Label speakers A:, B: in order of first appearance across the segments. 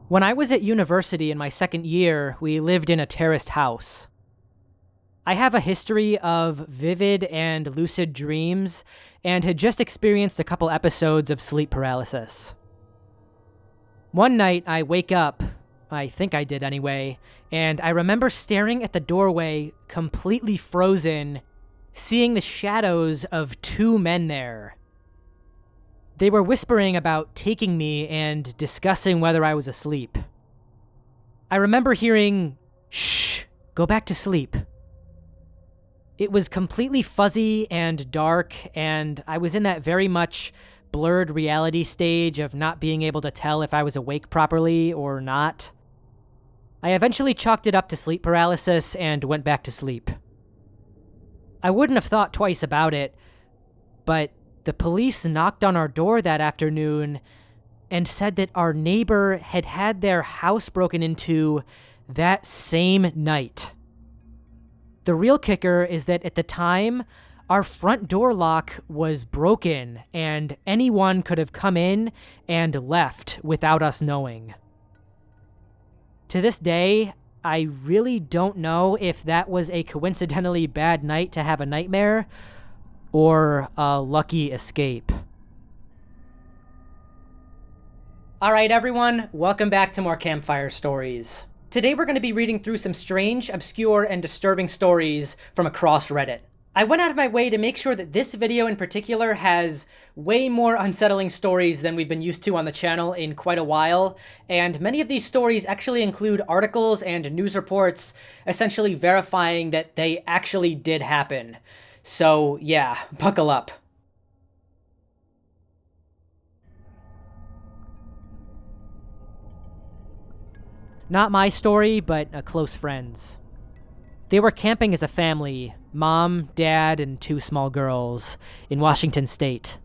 A: When I was at university in my second year, we lived in a terraced house. I have a history of vivid and lucid dreams and had just experienced a couple episodes of sleep paralysis. One night, I wake up, I think I did anyway, and I remember staring at the doorway, completely frozen, seeing the shadows of two men there. They were whispering about taking me and discussing whether I was asleep. I remember hearing, "Shh, go back to sleep." It was completely fuzzy and dark, and I was in that very much blurred reality stage of not being able to tell if I was awake properly or not. I eventually chalked it up to sleep paralysis and went back to sleep. I wouldn't have thought twice about it, but the police knocked on our door that afternoon and said that our neighbor had had their house broken into that same night. The real kicker is that at the time, our front door lock was broken and anyone could have come in and left without us knowing. To this day, I really don't know if that was a coincidentally bad night to have a nightmare or a lucky escape. Alright everyone, welcome back to more campfire stories. Today we're going to be reading through some strange, obscure, and disturbing stories from across Reddit. I went out of my way to make sure that this video in particular has way more unsettling stories than we've been used to on the channel in quite a while, and many of these stories actually include articles and news reports essentially verifying that they actually did happen. So yeah, buckle up. Not my story, but a close friend's. They were camping as a family, mom, dad, and two small girls, in Washington state.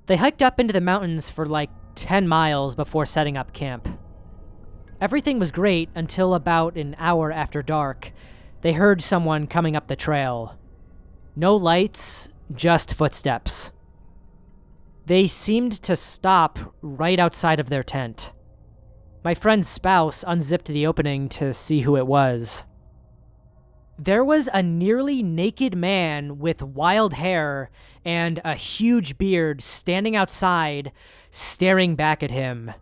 A: They hiked up into the mountains for like 10 miles before setting up camp. Everything was great until about an hour after dark. They heard someone coming up the trail. No lights, just footsteps. They seemed to stop right outside of their tent. My friend's spouse unzipped the opening to see who it was. There was a nearly naked man with wild hair and a huge beard standing outside, staring back at him.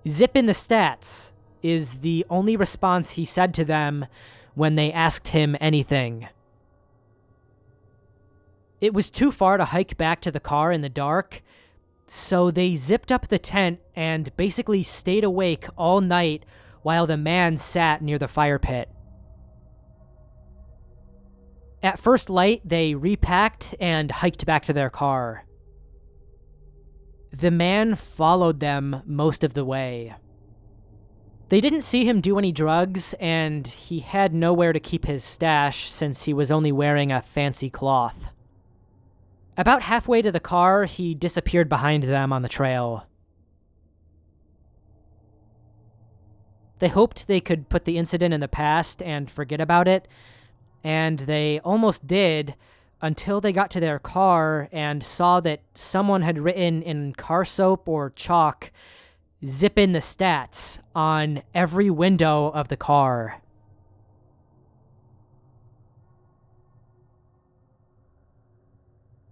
A: "Zip in the stats," is the only response he said to them when they asked him anything. It was too far to hike back to the car in the dark, so they zipped up the tent and basically stayed awake all night while the man sat near the fire pit. At first light, they repacked and hiked back to their car. The man followed them most of the way. They didn't see him do any drugs, and he had nowhere to keep his stash since he was only wearing a fancy cloth. About halfway to the car, he disappeared behind them on the trail. They hoped they could put the incident in the past and forget about it, and they almost did until they got to their car and saw that someone had written in car soap or chalk, "Zip in the stats," on every window of the car.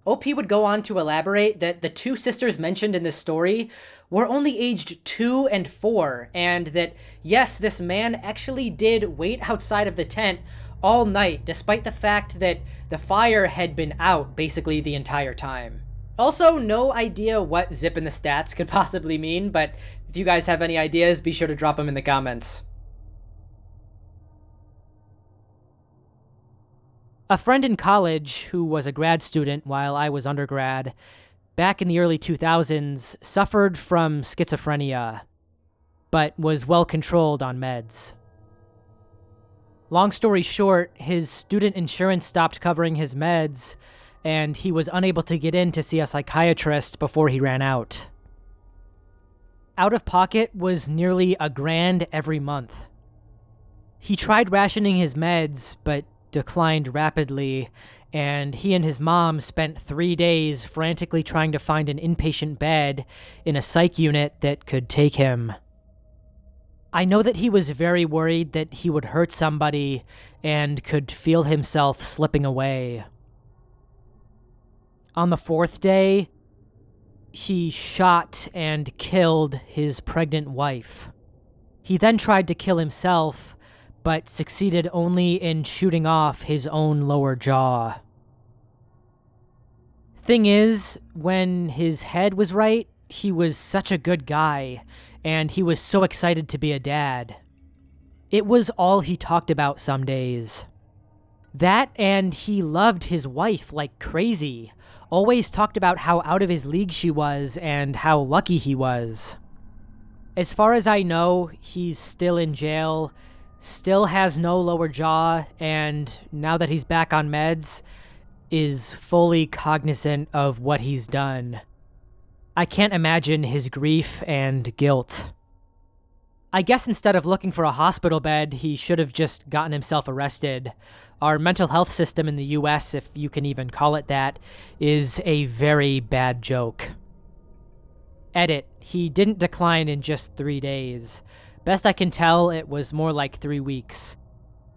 A: OP would go on to elaborate that the two sisters mentioned in this story were only aged 2 and 4, and that, yes, this man actually did wait outside of the tent all night, despite the fact that the fire had been out basically the entire time. Also, no idea what zip in the stats could possibly mean, but if you guys have any ideas, be sure to drop them in the comments. A friend in college, who was a grad student while I was undergrad, back in the early 2000s, suffered from schizophrenia, but was well controlled on meds. Long story short, his student insurance stopped covering his meds, and he was unable to get in to see a psychiatrist before he ran out. Out of pocket was nearly $1,000 every month. He tried rationing his meds, but declined rapidly, and he and his mom spent 3 days frantically trying to find an inpatient bed in a psych unit that could take him. I know that he was very worried that he would hurt somebody and could feel himself slipping away. On the 4th day, he shot and killed his pregnant wife. He then tried to kill himself, but succeeded only in shooting off his own lower jaw. Thing is, when his head was right, he was such a good guy, and he was so excited to be a dad. It was all he talked about some days. That, and he loved his wife like crazy. Always talked about how out of his league she was and how lucky he was. As far as I know, he's still in jail, still has no lower jaw, and now that he's back on meds, is fully cognizant of what he's done. I can't imagine his grief and guilt. I guess instead of looking for a hospital bed, he should have just gotten himself arrested. Our mental health system in the US, if you can even call it that, is a very bad joke. Edit. He didn't decline in just 3 days. Best I can tell, it was more like 3 weeks.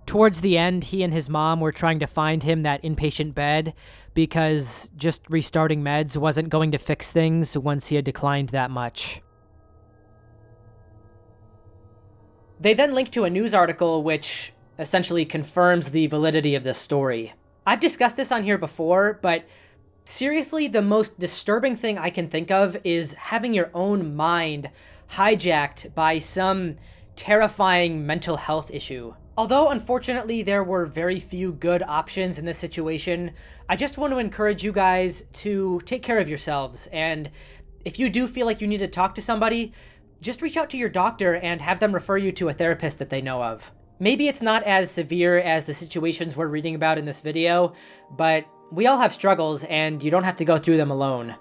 A: Towards the end, he and his mom were trying to find him that inpatient bed because just restarting meds wasn't going to fix things once he had declined that much. They then link to a news article which essentially confirms the validity of this story. I've discussed this on here before, but seriously, the most disturbing thing I can think of is having your own mind hijacked by some terrifying mental health issue. Although, unfortunately, there were very few good options in this situation, I just want to encourage you guys to take care of yourselves, and if you do feel like you need to talk to somebody, just reach out to your doctor and have them refer you to a therapist that they know of. Maybe it's not as severe as the situations we're reading about in this video, but we all have struggles, and you don't have to go through them alone.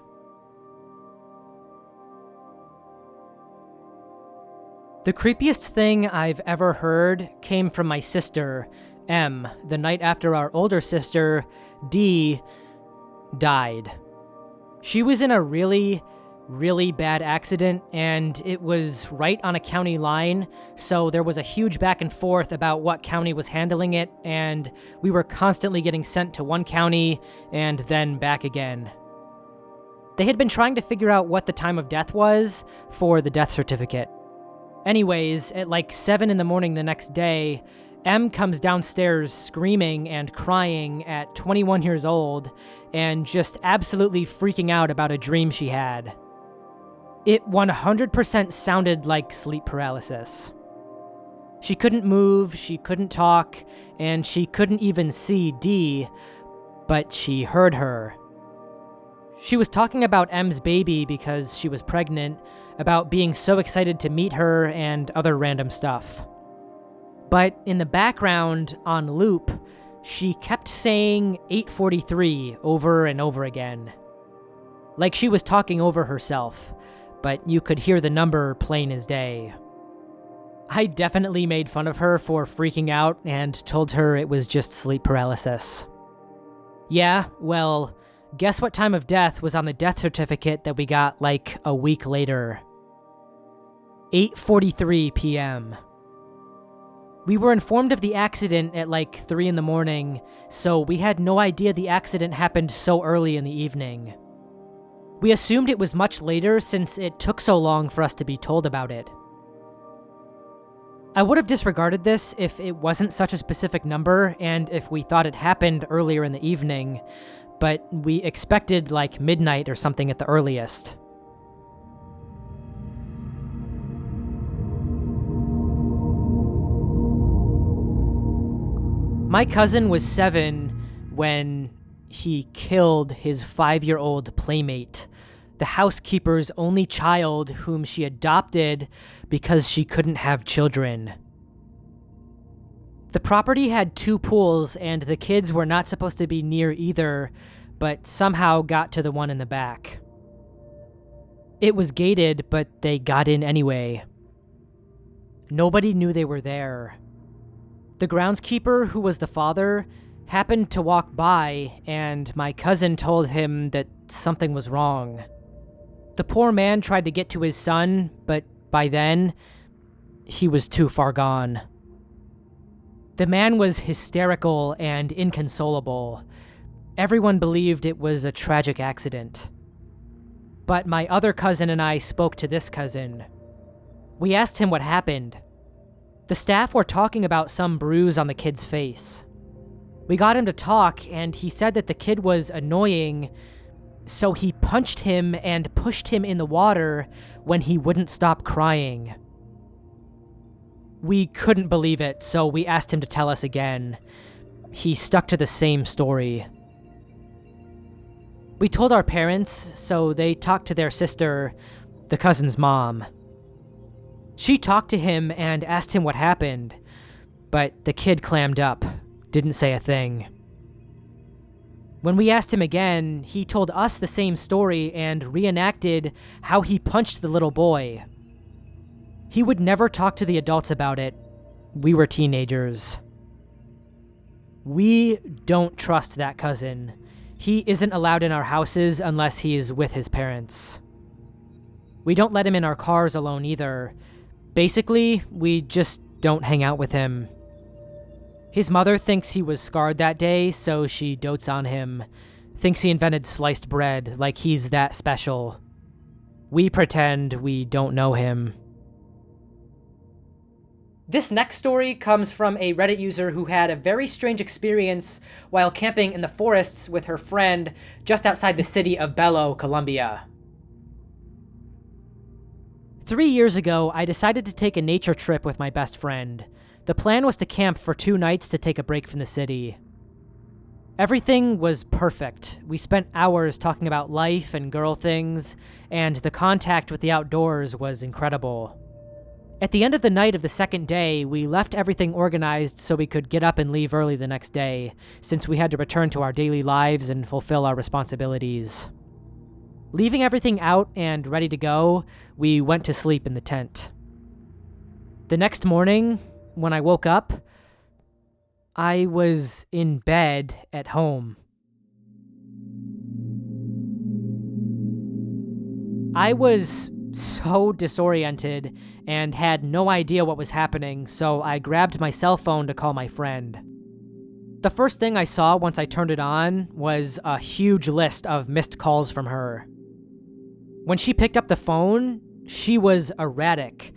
A: The creepiest thing I've ever heard came from my sister, M, the night after our older sister, D, died. She was in a really bad accident, and it was right on a county line, so there was a huge back and forth about what county was handling it, and we were constantly getting sent to one county and then back again. They had been trying to figure out what the time of death was for the death certificate. Anyways, at like 7 in the morning the next day, M comes downstairs screaming and crying at 21 years old and just absolutely freaking out about a dream she had. It 100% sounded like sleep paralysis. She couldn't move, she couldn't talk, and she couldn't even see D, but she heard her. She was talking about M's baby because she was pregnant, about being so excited to meet her, and other random stuff. But in the background, on loop, she kept saying 8:43 over and over again. Like she was talking over herself, but you could hear the number plain as day. I definitely made fun of her for freaking out and told her it was just sleep paralysis. Yeah, well, guess what time of death was on the death certificate that we got like a week later? 8:43 p.m. We were informed of the accident at like 3 in the morning, so we had no idea the accident happened so early in the evening. We assumed it was much later since it took so long for us to be told about it. I would have disregarded this if it wasn't such a specific number and if we thought it happened earlier in the evening, but we expected like midnight or something at the earliest. My cousin was 7 when he killed his 5-year-old playmate, the housekeeper's only child whom she adopted because she couldn't have children. The property had 2 pools, and the kids were not supposed to be near either, but somehow got to the one in the back. It was gated, but they got in anyway. Nobody knew they were there. The groundskeeper, who was the father, happened to walk by, and my cousin told him that something was wrong. The poor man tried to get to his son, but by then, he was too far gone. The man was hysterical and inconsolable. Everyone believed it was a tragic accident. But my other cousin and I spoke to this cousin. We asked him what happened. The staff were talking about some bruise on the kid's face. We got him to talk, and he said that the kid was annoying, so he punched him and pushed him in the water when he wouldn't stop crying. We couldn't believe it, so we asked him to tell us again. He stuck to the same story. We told our parents, so they talked to their sister, the cousin's mom. She talked to him and asked him what happened, but the kid clammed up, didn't say a thing. When we asked him again, he told us the same story and reenacted how he punched the little boy. He would never talk to the adults about it. We were teenagers. We don't trust that cousin. He isn't allowed in our houses unless he's with his parents. We don't let him in our cars alone either. Basically, we just don't hang out with him. His mother thinks he was scarred that day, so she dotes on him. Thinks he invented sliced bread, like he's that special. We pretend we don't know him. This next story comes from a Reddit user who had a very strange experience while camping in the forests with her friend just outside the city of Bello, Colombia. 3 years ago, I decided to take a nature trip with my best friend. The plan was to camp for 2 nights to take a break from the city. Everything was perfect. We spent hours talking about life and girl things, and the contact with the outdoors was incredible. At the end of the night of the second day, we left everything organized so we could get up and leave early the next day, since we had to return to our daily lives and fulfill our responsibilities. Leaving everything out and ready to go, we went to sleep in the tent. The next morning, when I woke up, I was in bed at home. I was so disoriented and had no idea what was happening, so I grabbed my cell phone to call my friend. The first thing I saw once I turned it on was a huge list of missed calls from her. When she picked up the phone, she was erratic,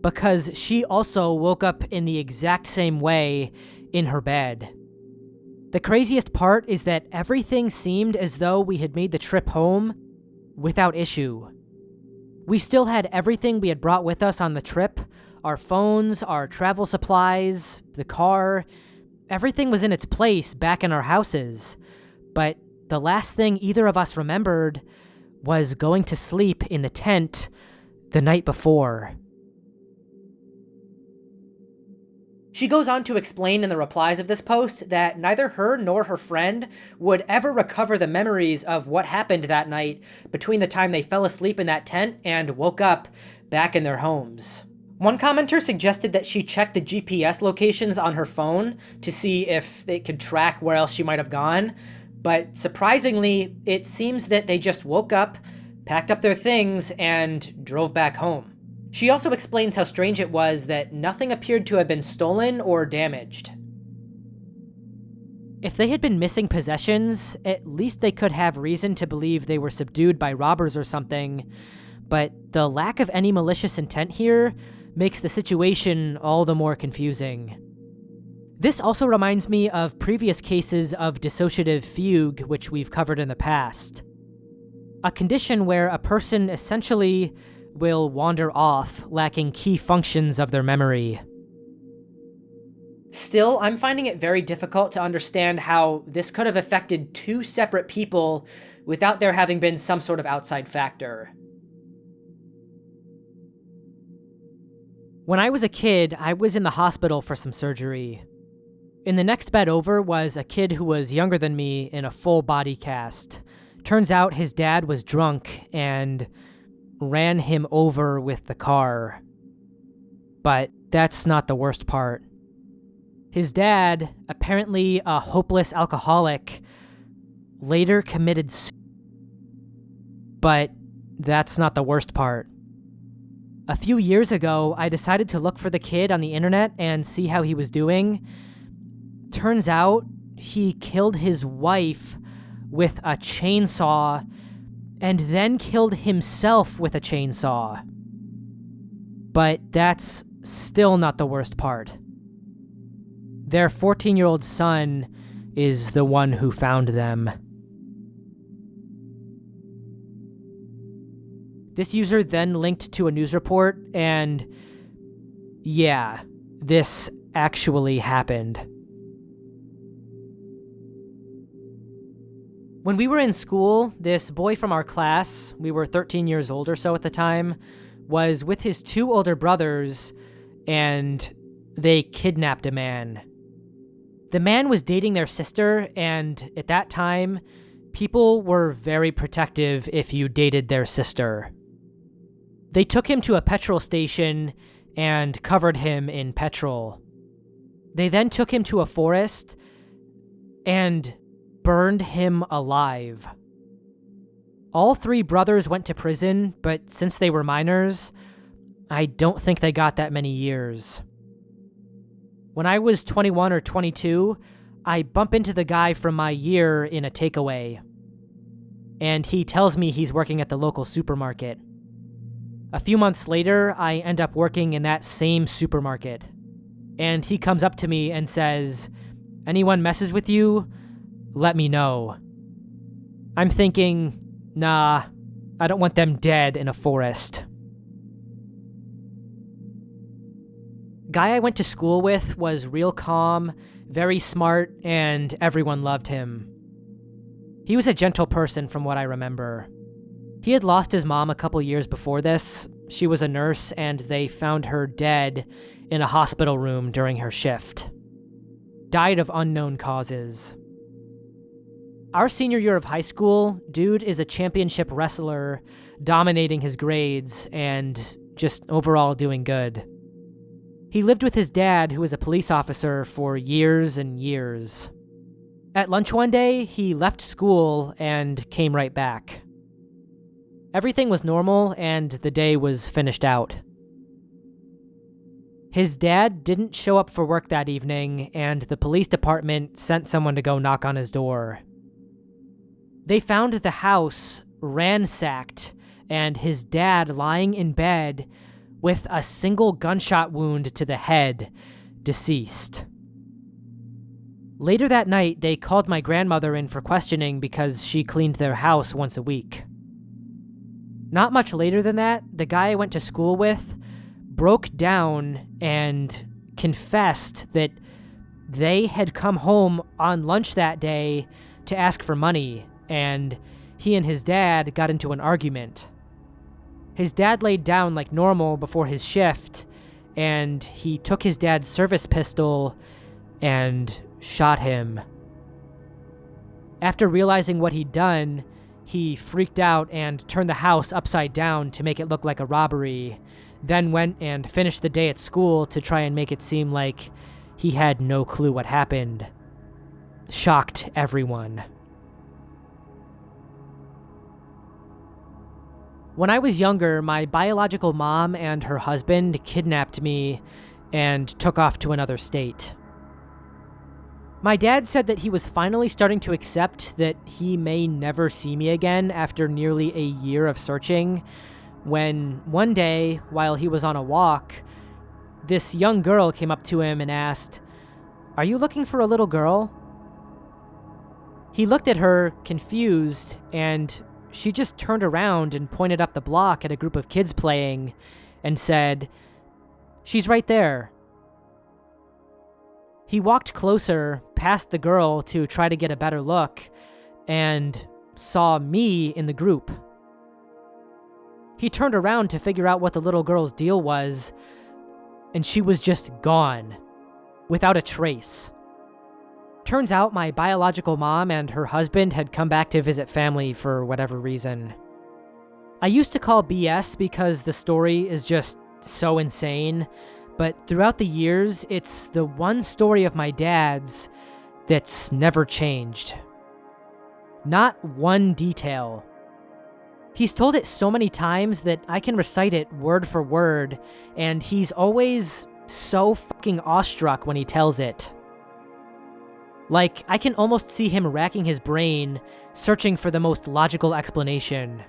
A: because she also woke up in the exact same way in her bed. The craziest part is that everything seemed as though we had made the trip home without issue. We still had everything we had brought with us on the trip, our phones, our travel supplies, the car. Everything was in its place back in our houses. But the last thing either of us remembered was going to sleep in the tent the night before. She goes on to explain in the replies of this post that neither her nor her friend would ever recover the memories of what happened that night between the time they fell asleep in that tent and woke up back in their homes. One commenter suggested that she check the GPS locations on her phone to see if it could track where else she might have gone, but surprisingly, it seems that they just woke up, packed up their things, and drove back home. She also explains how strange it was that nothing appeared to have been stolen or damaged. If they had been missing possessions, at least they could have reason to believe they were subdued by robbers or something, but the lack of any malicious intent here makes the situation all the more confusing. This also reminds me of previous cases of dissociative fugue, which we've covered in the past. A condition where a person essentially will wander off, lacking key functions of their memory. Still, I'm finding it very difficult to understand how this could have affected 2 separate people without there having been some sort of outside factor. When I was a kid, I was in the hospital for some surgery. In the next bed over was a kid who was younger than me in a full body cast. Turns out his dad was drunk and ran him over with the car. But that's not the worst part. His dad, apparently a hopeless alcoholic, later committed suicide. But that's not the worst part. A few years ago, I decided to look for the kid on the internet and see how he was doing. Turns out, he killed his wife with a chainsaw and then killed himself with a chainsaw. But that's still not the worst part. Their 14-year-old son is the one who found them. This user then linked to a news report, and yeah, this actually happened. When we were in school, this boy from our class, we were 13 years old or so at the time, was with his two older brothers, and they kidnapped a man. The man was dating their sister, and at that time, people were very protective if you dated their sister. They took him to a petrol station and covered him in petrol. They then took him to a forest and burned him alive. All three brothers went to prison, but since they were minors, I don't think they got that many years. When I was 21 or 22, I bump into the guy from my year in a takeaway, and he tells me he's working at the local supermarket. A few months later, I end up working in that same supermarket, and he comes up to me and says, "Anyone messes with you, let me know." I'm thinking, nah, I don't want them dead in a forest. Guy I went to school with was real calm, very smart, and everyone loved him. He was a gentle person from what I remember. He had lost his mom a couple years before this. She was a nurse, and they found her dead in a hospital room during her shift. Died of unknown causes. Our senior year of high school, dude is a championship wrestler, dominating his grades, and just overall doing good. He lived with his dad, who was a police officer, for years and years. At lunch one day, he left school and came right back. Everything was normal, and the day was finished out. His dad didn't show up for work that evening, and the police department sent someone to go knock on his door. They found the house ransacked, and his dad lying in bed with a single gunshot wound to the head, deceased. Later that night, they called my grandmother in for questioning because she cleaned their house once a week. Not much later than that, the guy I went to school with broke down and confessed that they had come home on lunch that day to ask for money, and he and his dad got into an argument. His dad laid down like normal before his shift, and he took his dad's service pistol and shot him. After realizing what he'd done, he freaked out and turned the house upside down to make it look like a robbery, then went and finished the day at school to try and make it seem like he had no clue what happened. Shocked everyone. When I was younger, my biological mom and her husband kidnapped me and took off to another state. My dad said that he was finally starting to accept that he may never see me again after nearly a year of searching, when one day, while he was on a walk, this young girl came up to him and asked, "Are you looking for a little girl?" He looked at her, confused, and she just turned around and pointed up the block at a group of kids playing and said, "She's right there." He walked closer, past the girl to try to get a better look, and saw me in the group. He turned around to figure out what the little girl's deal was, and she was just gone, without a trace. Turns out my biological mom and her husband had come back to visit family for whatever reason. I used to call BS because the story is just so insane, but throughout the years, it's the one story of my dad's that's never changed. Not one detail. He's told it so many times that I can recite it word for word, and he's always so fucking awestruck when he tells it. Like, I can almost see him racking his brain, searching for the most logical explanation.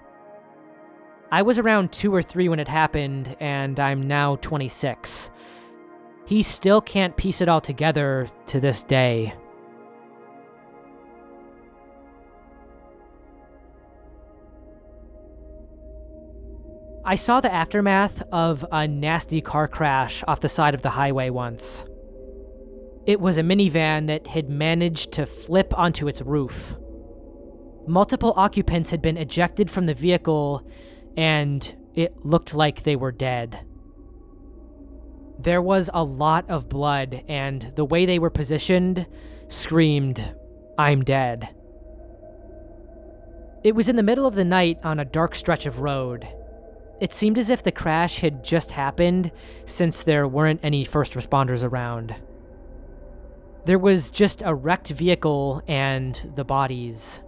A: I was around 2 or 3 when it happened, and I'm now 26. He still can't piece it all together to this day. I saw the aftermath of a nasty car crash off the side of the highway once. It was a minivan that had managed to flip onto its roof. Multiple occupants had been ejected from the vehicle, and it looked like they were dead. There was a lot of blood, and the way they were positioned screamed, "I'm dead." It was in the middle of the night on a dark stretch of road. It seemed as if the crash had just happened, since there weren't any first responders around. There was just a wrecked vehicle and the bodies.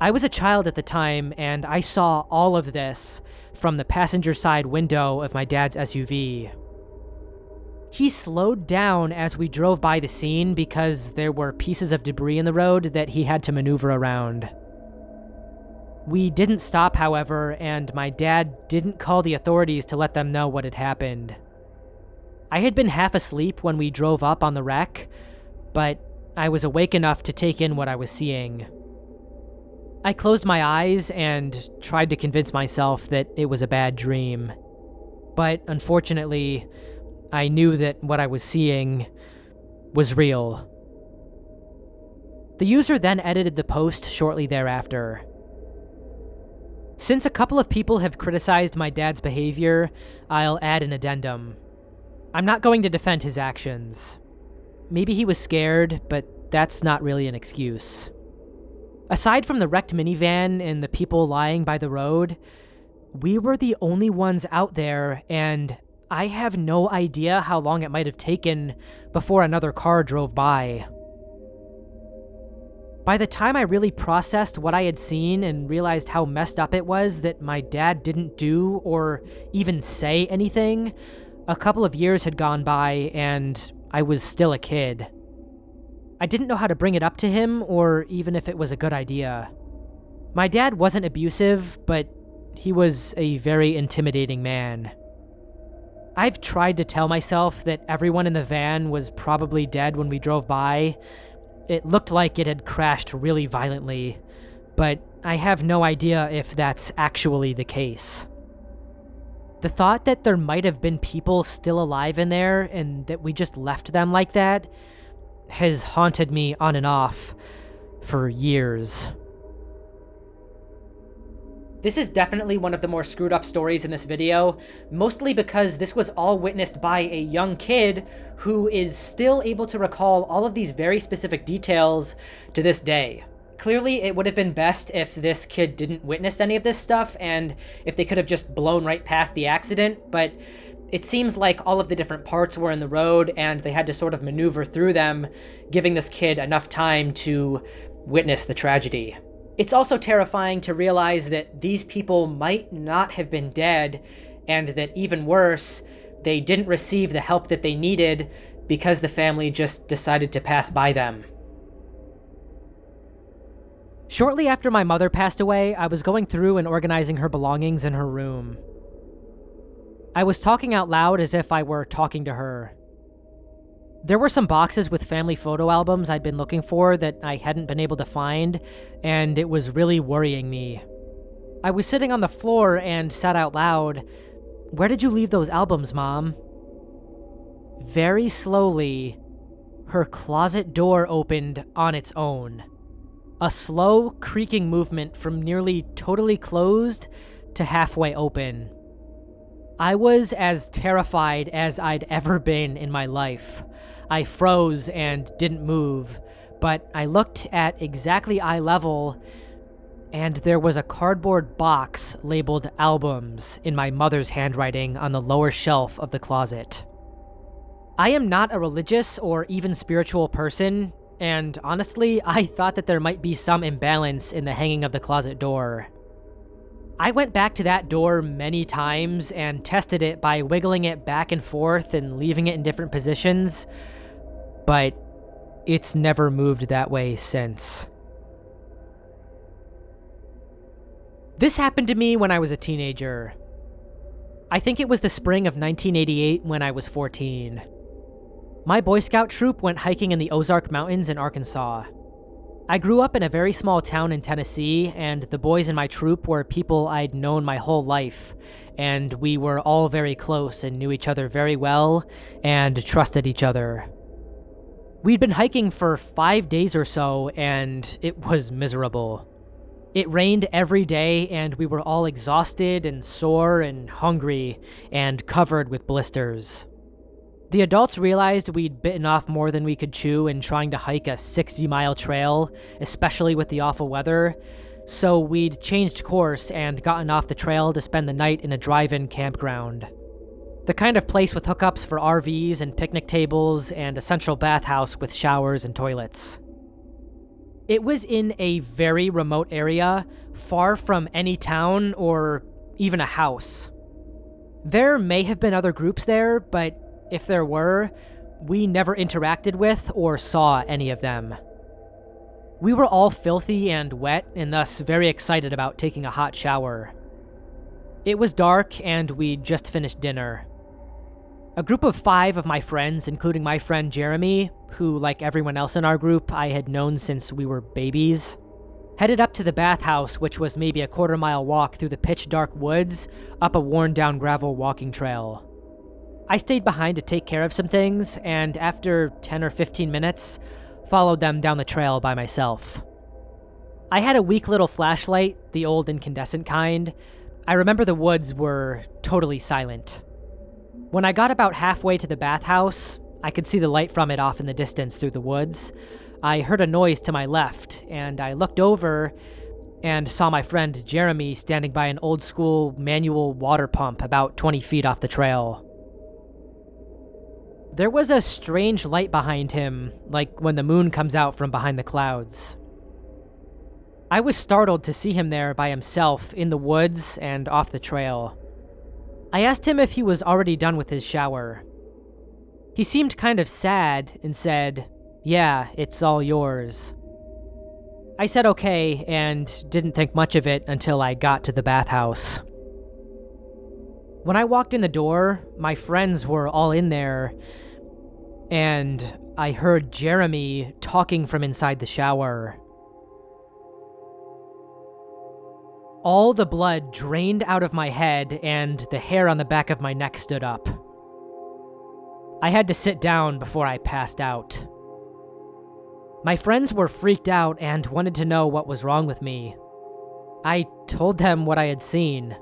A: I was a child at the time, and I saw all of this from the passenger side window of my dad's SUV. He slowed down as we drove by the scene because there were pieces of debris in the road that he had to maneuver around. We didn't stop, however, and my dad didn't call the authorities to let them know what had happened. I had been half asleep when we drove up on the wreck, but I was awake enough to take in what I was seeing. I closed my eyes and tried to convince myself that it was a bad dream. But unfortunately, I knew that what I was seeing was real. The user then edited the post shortly thereafter. Since a couple of people have criticized my dad's behavior, I'll add an addendum. I'm not going to defend his actions. Maybe he was scared, but that's not really an excuse. Aside from the wrecked minivan and the people lying by the road, we were the only ones out there, and I have no idea how long it might have taken before another car drove by. By the time I really processed what I had seen and realized how messed up it was that my dad didn't do or even say anything, a couple of years had gone by and I was still a kid. I didn't know how to bring it up to him or even if it was a good idea. My dad wasn't abusive, but he was a very intimidating man. I've tried to tell myself that everyone in the van was probably dead when we drove by. It looked like it had crashed really violently, but I have no idea if that's actually the case. The thought that there might have been people still alive in there and that we just left them like that has haunted me on and off for years. This is definitely one of the more screwed up stories in this video, mostly because this was all witnessed by a young kid who is still able to recall all of these very specific details to this day. Clearly, it would have been best if this kid didn't witness any of this stuff and if they could have just blown right past the accident, but it seems like all of the different parts were in the road and they had to sort of maneuver through them, giving this kid enough time to witness the tragedy. It's also terrifying to realize that these people might not have been dead, and that even worse, they didn't receive the help that they needed because the family just decided to pass by them. Shortly after my mother passed away, I was going through and organizing her belongings in her room. I was talking out loud as if I were talking to her. There were some boxes with family photo albums I'd been looking for that I hadn't been able to find, and it was really worrying me. I was sitting on the floor and said out loud, "Where did you leave those albums, Mom?" Very slowly, her closet door opened on its own. A slow, creaking movement from nearly totally closed to halfway open. I was as terrified as I'd ever been in my life. I froze and didn't move, but I looked at exactly eye level, and there was a cardboard box labeled albums in my mother's handwriting on the lower shelf of the closet. I am not a religious or even spiritual person, and honestly, I thought that there might be some imbalance in the hanging of the closet door. I went back to that door many times and tested it by wiggling it back and forth and leaving it in different positions, but it's never moved that way since. This happened to me when I was a teenager. I think it was the spring of 1988 when I was 14. My Boy Scout troop went hiking in the Ozark Mountains in Arkansas. I grew up in a very small town in Tennessee, and the boys in my troop were people I'd known my whole life, and we were all very close and knew each other very well and trusted each other. We'd been hiking for 5 days or so, and it was miserable. It rained every day, and we were all exhausted and sore and hungry and covered with blisters. The adults realized we'd bitten off more than we could chew in trying to hike a 60-mile trail, especially with the awful weather, so we'd changed course and gotten off the trail to spend the night in a drive-in campground. The kind of place with hookups for RVs and picnic tables and a central bathhouse with showers and toilets. It was in a very remote area, far from any town or even a house. There may have been other groups there, but if there were, we never interacted with or saw any of them. We were all filthy and wet and thus very excited about taking a hot shower. It was dark and we'd just finished dinner. A group of 5 of my friends, including my friend Jeremy, who, like everyone else in our group, I had known since we were babies, headed up to the bathhouse, which was maybe a quarter-mile walk through the pitch-dark woods up a worn-down gravel walking trail. I stayed behind to take care of some things, and after 10 or 15 minutes, followed them down the trail by myself. I had a weak little flashlight, the old incandescent kind. I remember the woods were totally silent. When I got about halfway to the bathhouse, I could see the light from it off in the distance through the woods. I heard a noise to my left, and I looked over and saw my friend Jeremy standing by an old-school manual water pump about 20 feet off the trail. There was a strange light behind him, like when the moon comes out from behind the clouds. I was startled to see him there by himself in the woods and off the trail. I asked him if he was already done with his shower. He seemed kind of sad and said, "Yeah, it's all yours." I said okay and didn't think much of it until I got to the bathhouse. When I walked in the door, my friends were all in there, and I heard Jeremy talking from inside the shower. All the blood drained out of my head, and the hair on the back of my neck stood up. I had to sit down before I passed out. My friends were freaked out and wanted to know what was wrong with me. I told them what I had seen.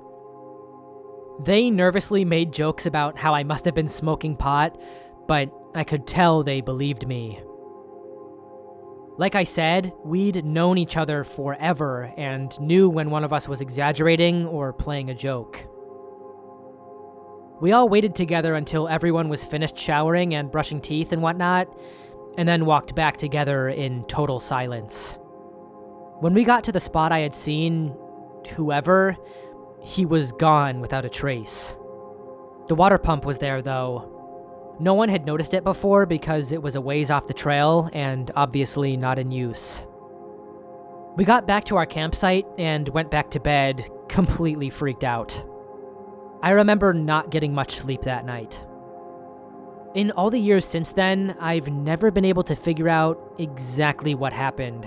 A: They nervously made jokes about how I must have been smoking pot, but I could tell they believed me. Like I said, we'd known each other forever and knew when one of us was exaggerating or playing a joke. We all waited together until everyone was finished showering and brushing teeth and whatnot, and then walked back together in total silence. When we got to the spot I had seen whoever, he was gone without a trace. The water pump was there, though. No one had noticed it before because it was a ways off the trail and obviously not in use. We got back to our campsite and went back to bed, completely freaked out. I remember not getting much sleep that night. In all the years since then, I've never been able to figure out exactly what happened.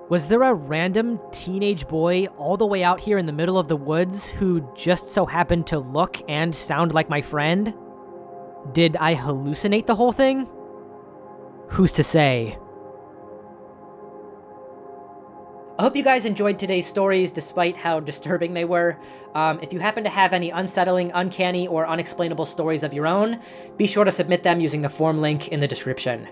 A: Was there a random teenage boy all the way out here in the middle of the woods who just so happened to look and sound like my friend? Did I hallucinate the whole thing? Who's to say? I hope you guys enjoyed today's stories despite how disturbing they were. If you happen to have any unsettling, uncanny, or unexplainable stories of your own, be sure to submit them using the form link in the description.